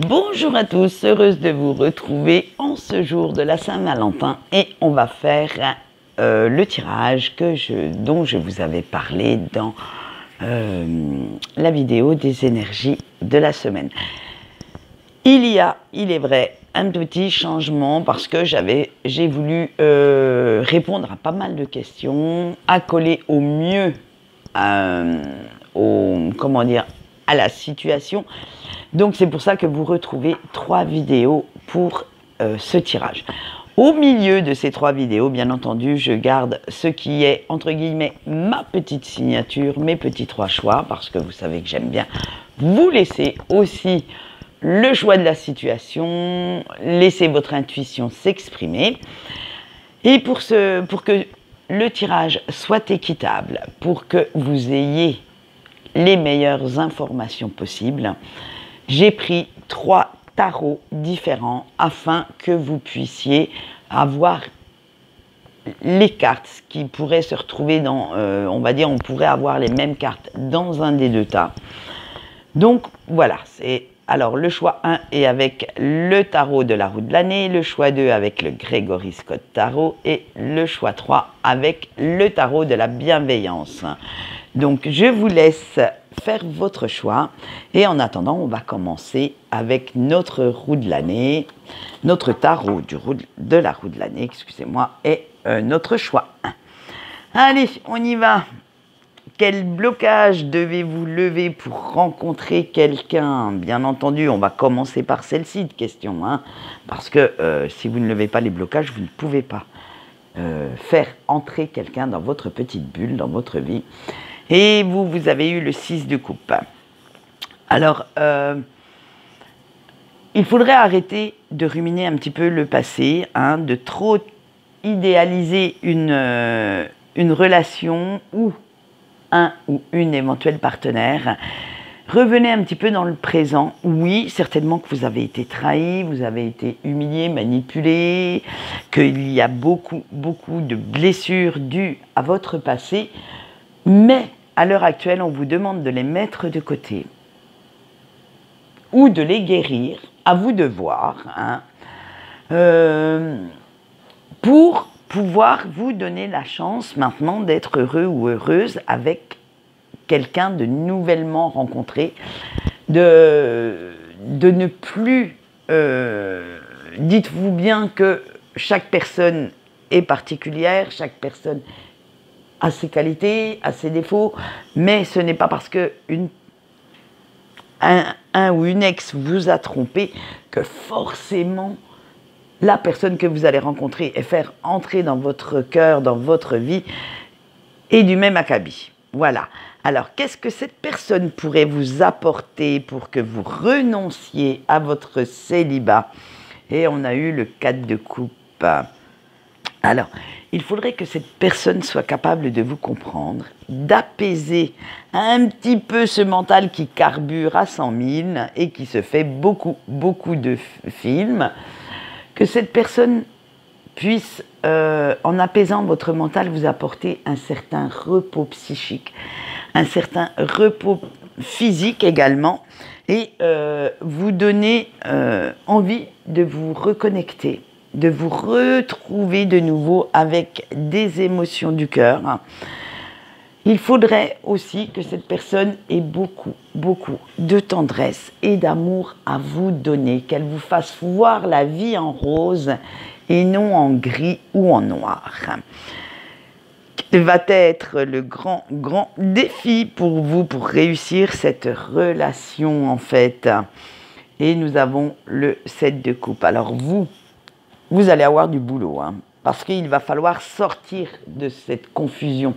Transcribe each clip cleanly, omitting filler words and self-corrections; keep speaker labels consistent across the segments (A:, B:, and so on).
A: Bonjour à tous, heureuse de vous retrouver en ce jour de la Saint-Valentin et on va faire le tirage dont je vous avais parlé dans la vidéo des énergies de la semaine. Il est vrai, un petit changement parce que j'ai voulu répondre à pas mal de questions, accoler au mieux à la situation. Donc c'est pour ça que vous retrouvez 3 vidéos pour ce tirage. Au milieu de ces 3 vidéos, bien entendu, je garde ce qui est, entre guillemets, ma petite signature, mes petits 3 choix, parce que vous savez que j'aime bien vous laisser aussi le choix de la situation, laisser votre intuition s'exprimer. Et pour que le tirage soit équitable, pour que vous ayez les meilleures informations possibles, j'ai pris 3 tarots différents afin que vous puissiez avoir les cartes qui pourraient se retrouver dans, on pourrait avoir les mêmes cartes dans un des 2 tas. Donc voilà, alors le choix 1 est avec le tarot de la roue de l'année, le choix 2 avec le Gregory Scott Tarot et le choix 3 avec le tarot de la bienveillance. Donc je vous laisse faire votre choix et en attendant on va commencer avec notre roue de l'année, notre tarot de la roue de l'année, excusez-moi, et notre choix 1. Allez, on y va. Quel blocage devez-vous lever pour rencontrer quelqu'un? Bien entendu, on va commencer par celle-ci de question, parce que si vous ne levez pas les blocages, vous ne pouvez pas faire entrer quelqu'un dans votre petite bulle, dans votre vie. Et vous avez eu le 6 de coupe. Alors, il faudrait arrêter de ruminer un petit peu le passé, de trop idéaliser une relation ou un ou une éventuelle partenaire. Revenez un petit peu dans le présent. Oui, certainement que vous avez été trahi, vous avez été humilié, manipulé, qu'il y a beaucoup de blessures dues à votre passé, mais à l'heure actuelle, on vous demande de les mettre de côté ou de les guérir, à vous de voir, pour pouvoir vous donner la chance maintenant d'être heureux ou heureuse avec quelqu'un de nouvellement rencontré, de ne plus... dites-vous bien que chaque personne est particulière, chaque personne a ses qualités, a ses défauts, mais ce n'est pas parce que un ou une ex vous a trompé que forcément la personne que vous allez rencontrer et faire entrer dans votre cœur, dans votre vie, est du même acabit. Voilà. Alors, qu'est-ce que cette personne pourrait vous apporter pour que vous renonciez à votre célibat? Et on a eu le 4 de coupe. Alors, il faudrait que cette personne soit capable de vous comprendre, d'apaiser un petit peu ce mental qui carbure à 100 000 et qui se fait beaucoup de films. Que cette personne puisse, en apaisant votre mental, vous apporter un certain repos psychique, un certain repos physique également, et vous donner envie de vous reconnecter, de vous retrouver de nouveau avec des émotions du cœur. Il faudrait aussi que cette personne ait beaucoup de tendresse et d'amour à vous donner, qu'elle vous fasse voir la vie en rose et non en gris ou en noir. Quel va être le grand défi pour vous pour réussir cette relation en fait? Et nous avons le 7 de coupe. Alors vous allez avoir du boulot, parce qu'il va falloir sortir de cette confusion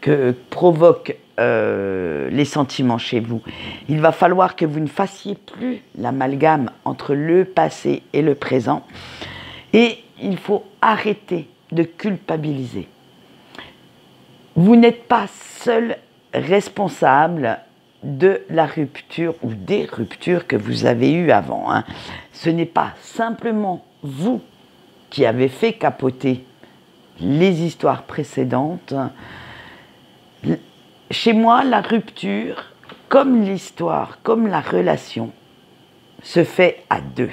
A: que provoquent les sentiments chez vous. Il va falloir que vous ne fassiez plus l'amalgame entre le passé et le présent. Et il faut arrêter de culpabiliser. Vous n'êtes pas seul responsable de la rupture ou des ruptures que vous avez eues avant. Ce n'est pas simplement vous qui avez fait capoter les histoires précédentes. Chez moi, la rupture, comme l'histoire, comme la relation, se fait à deux.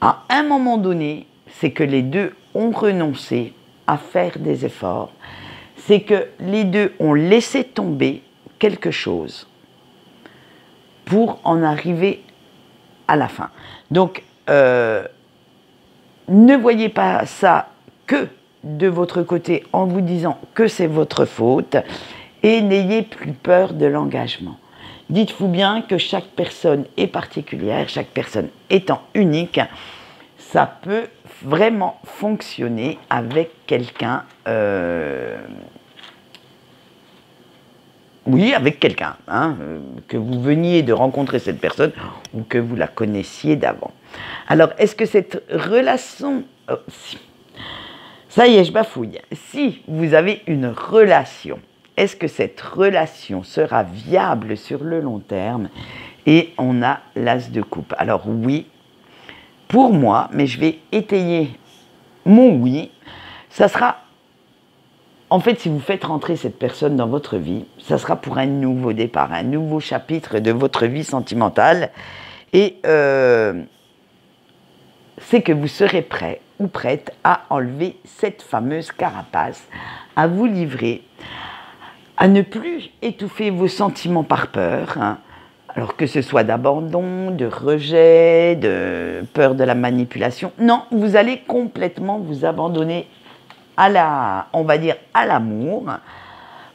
A: À un moment donné, c'est que les deux ont renoncé à faire des efforts. C'est que les deux ont laissé tomber quelque chose pour en arriver à la fin. Donc, ne voyez pas ça que de votre côté en vous disant que c'est votre faute et n'ayez plus peur de l'engagement. Dites-vous bien que chaque personne est particulière, chaque personne étant unique, ça peut vraiment fonctionner avec quelqu'un. Oui, avec quelqu'un, que vous veniez de rencontrer cette personne ou que vous la connaissiez d'avant. Alors, est-ce que cette relation... Ça y est, je bafouille. Si vous avez une relation, est-ce que cette relation sera viable sur le long terme? Et on a l'as de coupe. Alors oui, pour moi, mais je vais étayer mon oui, ça sera... En fait, si vous faites rentrer cette personne dans votre vie, ça sera pour un nouveau départ, un nouveau chapitre de votre vie sentimentale. Et c'est que vous serez prêt ou prête à enlever cette fameuse carapace, à vous livrer, à ne plus étouffer vos sentiments par peur, alors que ce soit d'abandon, de rejet, de peur de la manipulation. Non, vous allez complètement vous abandonner on va dire à l'amour.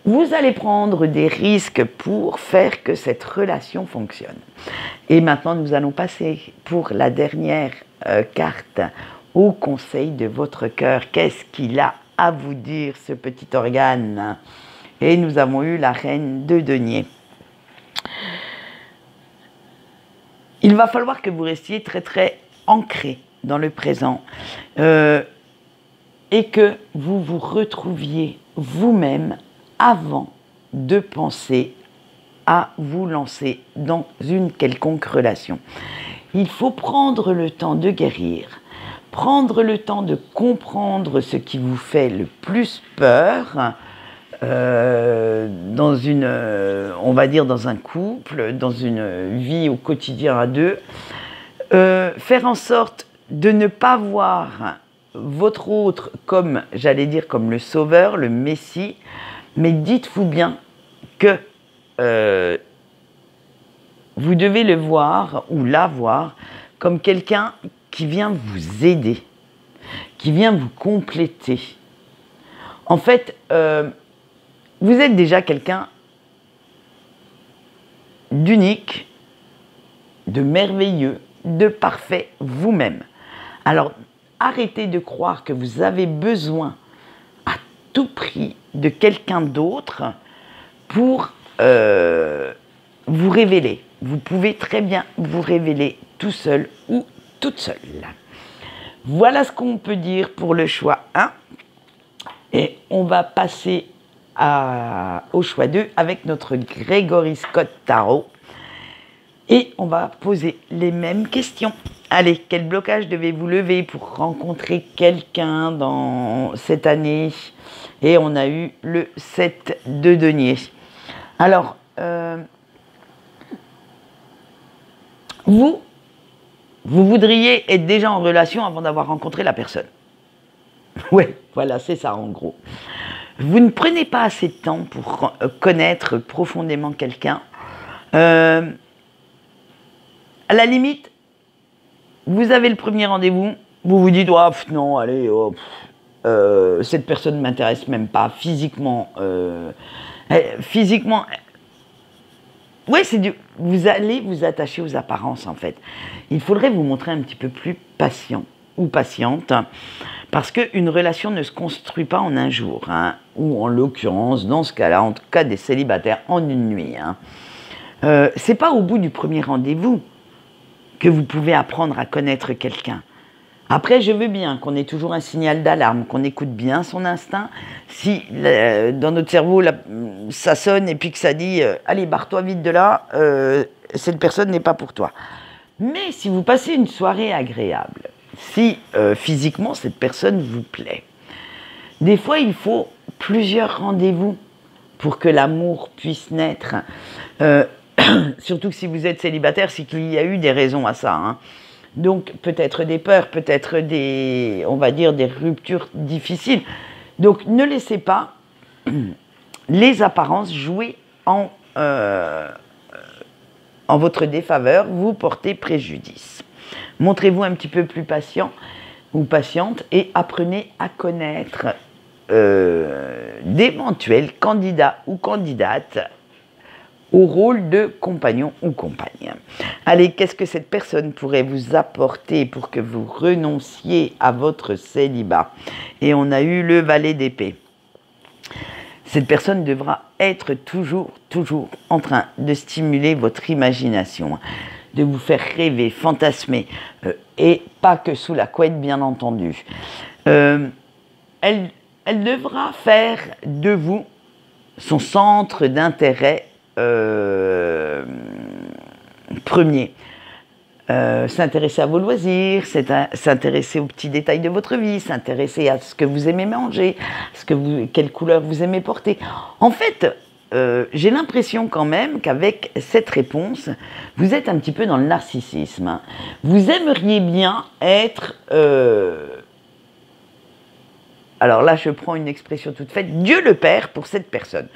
A: Vous allez prendre des risques pour faire que cette relation fonctionne. Et maintenant, nous allons passer pour la dernière carte au conseil de votre cœur. Qu'est-ce qu'il a à vous dire, ce petit organe? Et nous avons eu la reine de deniers. Il va falloir que vous restiez très très ancré dans le présent. Et que vous vous retrouviez vous-même avant de penser à vous lancer dans une quelconque relation. Il faut prendre le temps de guérir, prendre le temps de comprendre ce qui vous fait le plus peur dans on va dire dans un couple, dans une vie au quotidien à deux, faire en sorte de ne pas voir votre autre comme, j'allais dire, comme le sauveur, le messie, mais dites-vous bien que vous devez le voir ou la voir comme quelqu'un qui vient vous aider, qui vient vous compléter. En fait, vous êtes déjà quelqu'un d'unique, de merveilleux, de parfait vous-même. Alors, arrêtez de croire que vous avez besoin à tout prix de quelqu'un d'autre pour vous révéler. Vous pouvez très bien vous révéler tout seul ou toute seule. Voilà ce qu'on peut dire pour le choix 1. Et on va passer au choix 2 avec notre Gregory Scott Tarot. Et on va poser les mêmes questions. Allez, quel blocage devez-vous lever pour rencontrer quelqu'un dans cette année? Et on a eu le 7 de denier. Alors, vous voudriez être déjà en relation avant d'avoir rencontré la personne. Ouais, voilà, c'est ça en gros. Vous ne prenez pas assez de temps pour connaître profondément quelqu'un. À la limite, vous avez le premier rendez-vous, vous vous dites oh, non, allez, cette personne ne m'intéresse même pas physiquement. Physiquement, ouais, vous allez vous attacher aux apparences en fait. Il faudrait vous montrer un petit peu plus patient ou patiente, parce qu'une relation ne se construit pas en un jour, ou en l'occurrence, dans ce cas-là, en tout cas des célibataires, en une nuit. C'est pas au bout du premier rendez-vous que vous pouvez apprendre à connaître quelqu'un. Après, je veux bien qu'on ait toujours un signal d'alarme, qu'on écoute bien son instinct. Si dans notre cerveau, ça sonne et puis que ça dit « Allez, barre-toi vite de là, cette personne n'est pas pour toi ». Mais si vous passez une soirée agréable, si physiquement cette personne vous plaît, des fois il faut plusieurs rendez-vous pour que l'amour puisse naître. Surtout que si vous êtes célibataire, c'est qu'il y a eu des raisons à ça. Hein. Donc peut-être des peurs, peut-être des, on va dire, des ruptures difficiles. Donc ne laissez pas les apparences jouer en votre défaveur, vous portez préjudice. Montrez-vous un petit peu plus patient ou patiente et apprenez à connaître d'éventuels candidats ou candidates au rôle de compagnon ou compagne. Allez, qu'est-ce que cette personne pourrait vous apporter pour que vous renonciez à votre célibat? Et on a eu le valet d'épée. Cette personne devra être toujours en train de stimuler votre imagination, de vous faire rêver, fantasmer, et pas que sous la couette, bien entendu. Elle devra faire de vous son centre d'intérêt premier. S'intéresser à vos loisirs, s'intéresser aux petits détails de votre vie, s'intéresser à ce que vous aimez manger, quelle couleur vous aimez porter. En fait, j'ai l'impression quand même qu'avec cette réponse, vous êtes un petit peu dans le narcissisme. Hein. Vous aimeriez bien être... alors là, je prends une expression toute faite, Dieu le Père pour cette personne.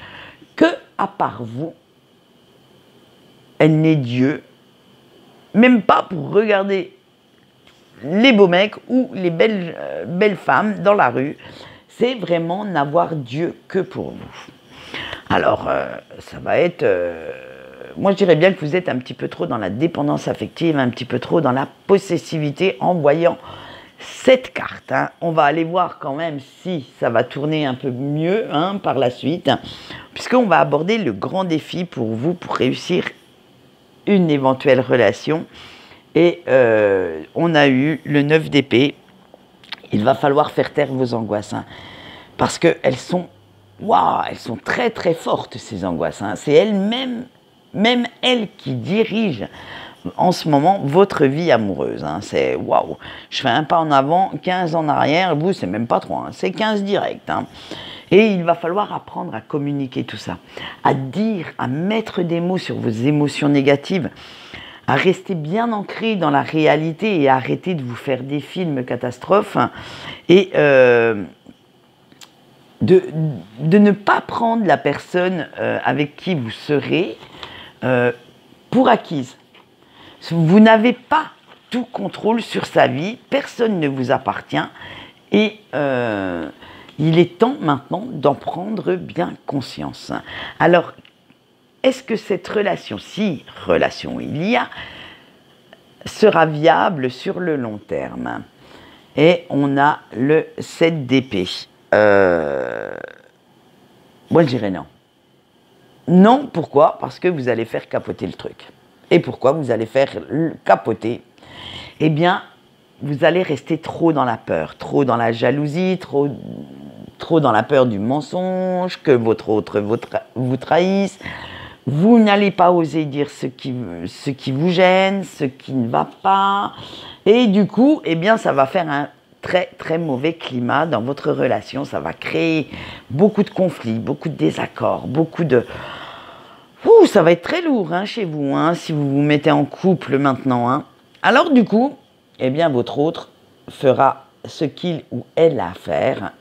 A: Que, à part vous, elle n'est Dieu, même pas pour regarder les beaux mecs ou les belles femmes dans la rue. C'est vraiment n'avoir Dieu que pour vous. Alors, ça va être... moi, je dirais bien que vous êtes un petit peu trop dans la dépendance affective, un petit peu trop dans la possessivité en voyant cette carte. Hein. On va aller voir quand même si ça va tourner un peu mieux hein, par la suite, puisqu'on va aborder le grand défi pour vous, pour réussir une éventuelle relation. Et on a eu le 9 d'épée. Il va falloir faire taire vos angoisses. Hein, parce qu'elles sont... Waouh, elles sont très très fortes ces angoisses. Hein. C'est elles-mêmes, même elles qui dirigent en ce moment votre vie amoureuse. Hein. C'est waouh, je fais un pas en avant, 15 en arrière, vous c'est même pas trop, hein. C'est 15 direct. Hein. Et il va falloir apprendre à communiquer tout ça, à dire, à mettre des mots sur vos émotions négatives, à rester bien ancré dans la réalité et à arrêter de vous faire des films catastrophes hein. Et de ne pas prendre la personne avec qui vous serez pour acquise. Vous n'avez pas tout contrôle sur sa vie, personne ne vous appartient et il est temps maintenant d'en prendre bien conscience. Alors, est-ce que cette relation, si relation il y a, sera viable sur le long terme? Et on a le 7 d'épée. Moi je dirais non. Non, pourquoi? Parce que vous allez faire capoter le truc. Et pourquoi vous allez faire capoter? Eh bien, vous allez rester trop dans la peur, trop dans la jalousie, trop dans la peur du mensonge, que votre autre vous trahisse. Vous n'allez pas oser dire ce qui vous gêne, ce qui ne va pas. Et du coup, eh bien, ça va faire un très très mauvais climat dans votre relation. Ça va créer beaucoup de conflits, beaucoup de désaccords, beaucoup de... Ouh, ça va être très lourd hein, chez vous, hein, si vous vous mettez en couple maintenant. Hein. Alors du coup, eh bien, votre autre fera ce qu'il ou elle a à faire.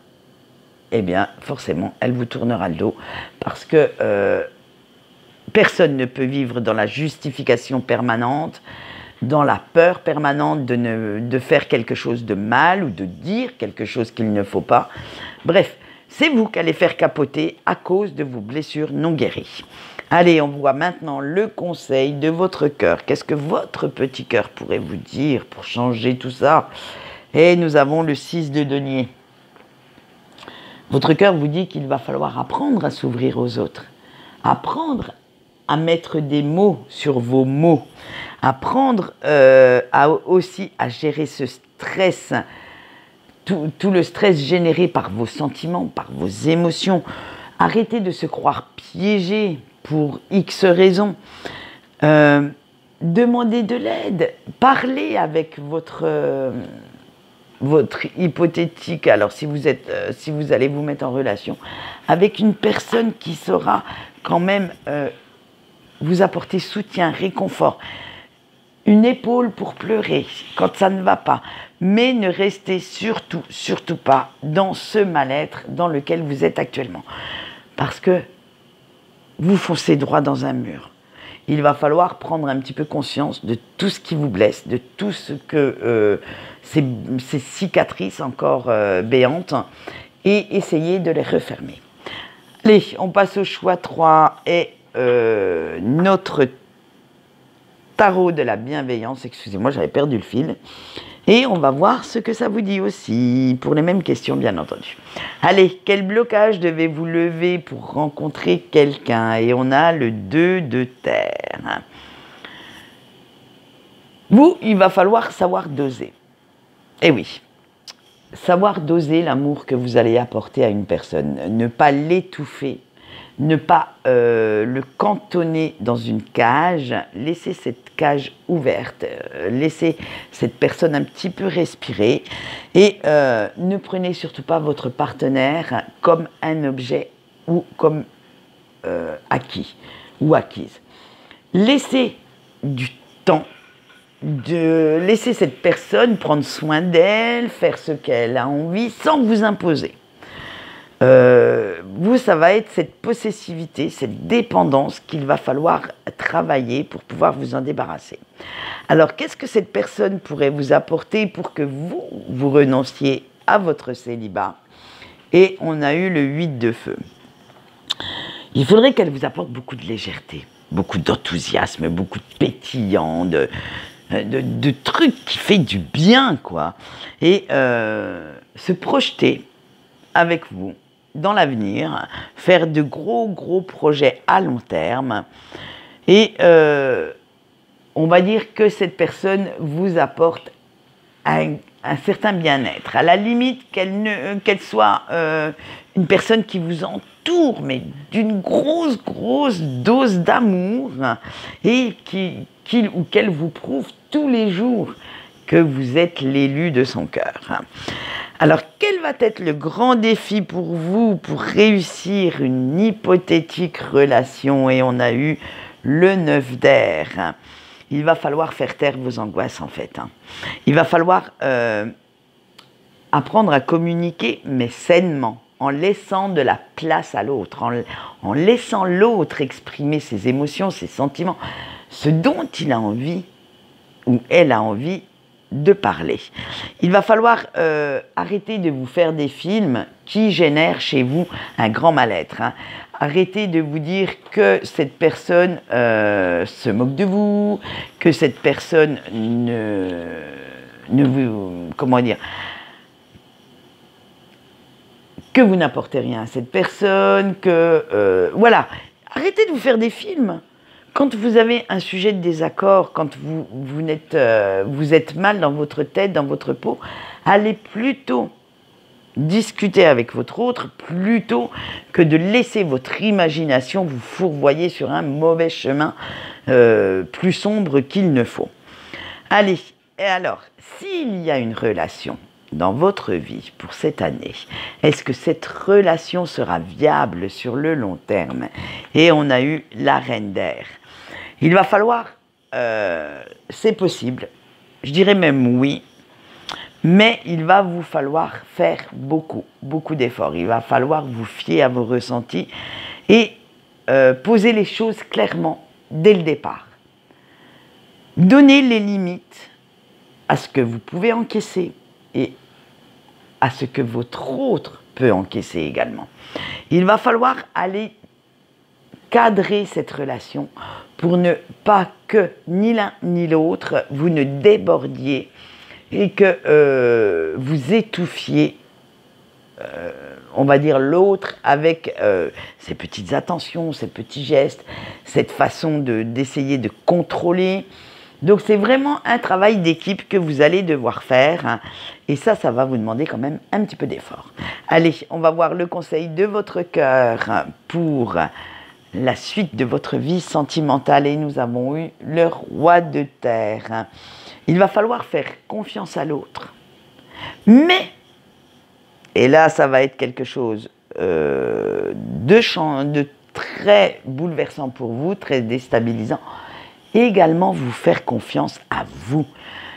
A: Eh bien, forcément, elle vous tournera le dos. Parce que personne ne peut vivre dans la justification permanente, dans la peur permanente de faire quelque chose de mal ou de dire quelque chose qu'il ne faut pas. Bref, c'est vous qui allez faire capoter à cause de vos blessures non guéries. Allez, on voit maintenant le conseil de votre cœur. Qu'est-ce que votre petit cœur pourrait vous dire pour changer tout ça? Et nous avons le 6 de denier. Votre cœur vous dit qu'il va falloir apprendre à s'ouvrir aux autres, apprendre à mettre des mots sur vos mots, apprendre aussi à gérer ce stress, tout le stress généré par vos sentiments, par vos émotions. Arrêtez de se croire piégé pour X raisons. Demandez de l'aide, parlez avec votre hypothétique, alors si vous allez vous mettre en relation avec une personne qui saura quand même vous apporter soutien, réconfort, une épaule pour pleurer quand ça ne va pas. Mais ne restez surtout, surtout pas dans ce mal-être dans lequel vous êtes actuellement. Parce que vous foncez droit dans un mur. Il va falloir prendre un petit peu conscience de tout ce qui vous blesse, de tout ce que ces cicatrices encore béantes, et essayer de les refermer. Allez, on passe au choix 3 et notre tarot de la bienveillance. Excusez-moi, j'avais perdu le fil. Et on va voir ce que ça vous dit aussi, pour les mêmes questions bien entendu. Allez, quel blocage devez-vous lever pour rencontrer quelqu'un? Et on a le 2 de terre. Vous, il va falloir savoir doser. Eh oui, savoir doser l'amour que vous allez apporter à une personne. Ne pas l'étouffer, ne pas le cantonner dans une cage, laisser cette cage ouverte, laisser cette personne un petit peu respirer et ne prenez surtout pas votre partenaire comme un objet ou comme acquis ou acquise. Laissez du temps, de laisser cette personne prendre soin d'elle, faire ce qu'elle a envie sans vous imposer. Vous, ça va être cette possessivité, cette dépendance qu'il va falloir travailler pour pouvoir vous en débarrasser. Alors, qu'est-ce que cette personne pourrait vous apporter pour que vous renonciez à votre célibat? Et on a eu le 8 de feu. Il faudrait qu'elle vous apporte beaucoup de légèreté, beaucoup d'enthousiasme, beaucoup de pétillant, de trucs qui fait du bien, quoi. Et se projeter avec vous dans l'avenir, faire de gros projets à long terme et on va dire que cette personne vous apporte un certain bien-être, à la limite qu'elle soit une personne qui vous entoure, mais d'une grosse dose d'amour et qu'il ou qu'elle vous prouve tous les jours que vous êtes l'élu de son cœur. Alors, quel va être le grand défi pour vous pour réussir une hypothétique relation? Et on a eu le 9 d'air. Il va falloir faire taire vos angoisses, en fait. Il va falloir apprendre à communiquer, mais sainement, en laissant de la place à l'autre, en laissant l'autre exprimer ses émotions, ses sentiments, ce dont il a envie ou elle a envie de parler. Il va falloir arrêter de vous faire des films qui génèrent chez vous un grand mal-être. Arrêtez de vous dire que cette personne se moque de vous, que cette personne ne vous... Comment dire? Que vous n'apportez rien à cette personne, que... voilà. Arrêtez de vous faire des films. Quand vous avez un sujet de désaccord, quand vous êtes mal dans votre tête, dans votre peau, allez plutôt discuter avec votre autre plutôt que de laisser votre imagination vous fourvoyer sur un mauvais chemin plus sombre qu'il ne faut. Allez, et alors, s'il y a une relation dans votre vie pour cette année, est-ce que cette relation sera viable sur le long terme? Et on a eu la reine d'air. Il va falloir, c'est possible, je dirais même oui, mais il va vous falloir faire beaucoup d'efforts. Il va falloir vous fier à vos ressentis et poser les choses clairement dès le départ. Donnez les limites à ce que vous pouvez encaisser et à ce que votre autre peut encaisser également. Il va falloir aller cadrer cette relation pour ne pas que ni l'un ni l'autre vous ne débordiez et que vous étouffiez, on va dire, l'autre avec ses petites attentions, ses petits gestes, cette façon d'essayer de contrôler. Donc c'est vraiment un travail d'équipe que vous allez devoir faire et ça va vous demander quand même un petit peu d'effort. Allez, on va voir le conseil de votre cœur pour la suite de votre vie sentimentale et nous avons eu le roi de terre. Il va falloir faire confiance à l'autre. Mais, et là ça va être quelque chose de très bouleversant pour vous, très déstabilisant. Et également vous faire confiance à vous.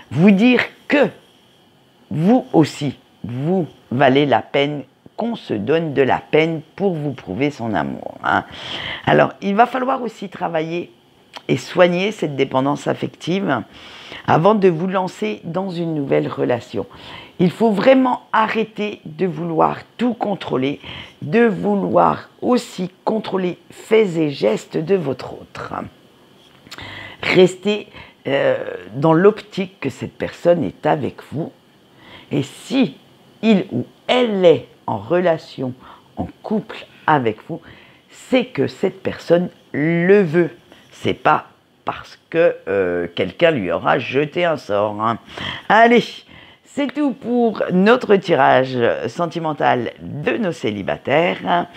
A: Vous dire que vous aussi, vous valez la peine, qu'on se donne de la peine pour vous prouver son amour. Hein. Alors, il va falloir aussi travailler et soigner cette dépendance affective avant de vous lancer dans une nouvelle relation. Il faut vraiment arrêter de vouloir tout contrôler, de vouloir aussi contrôler faits et gestes de votre autre. Restez dans l'optique que cette personne est avec vous. Et si il ou elle est en relation, en couple avec vous, c'est que cette personne le veut. C'est pas parce que quelqu'un lui aura jeté un sort. Hein. Allez, c'est tout pour notre tirage sentimental de nos célibataires.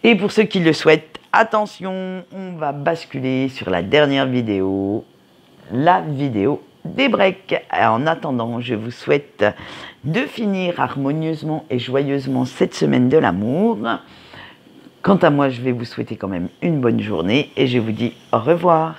A: Et pour ceux qui le souhaitent, attention, on va basculer sur la dernière vidéo, la vidéo des breaks. En attendant, je vous souhaite de finir harmonieusement et joyeusement cette semaine de l'amour. Quant à moi, je vais vous souhaiter quand même une bonne journée et je vous dis au revoir.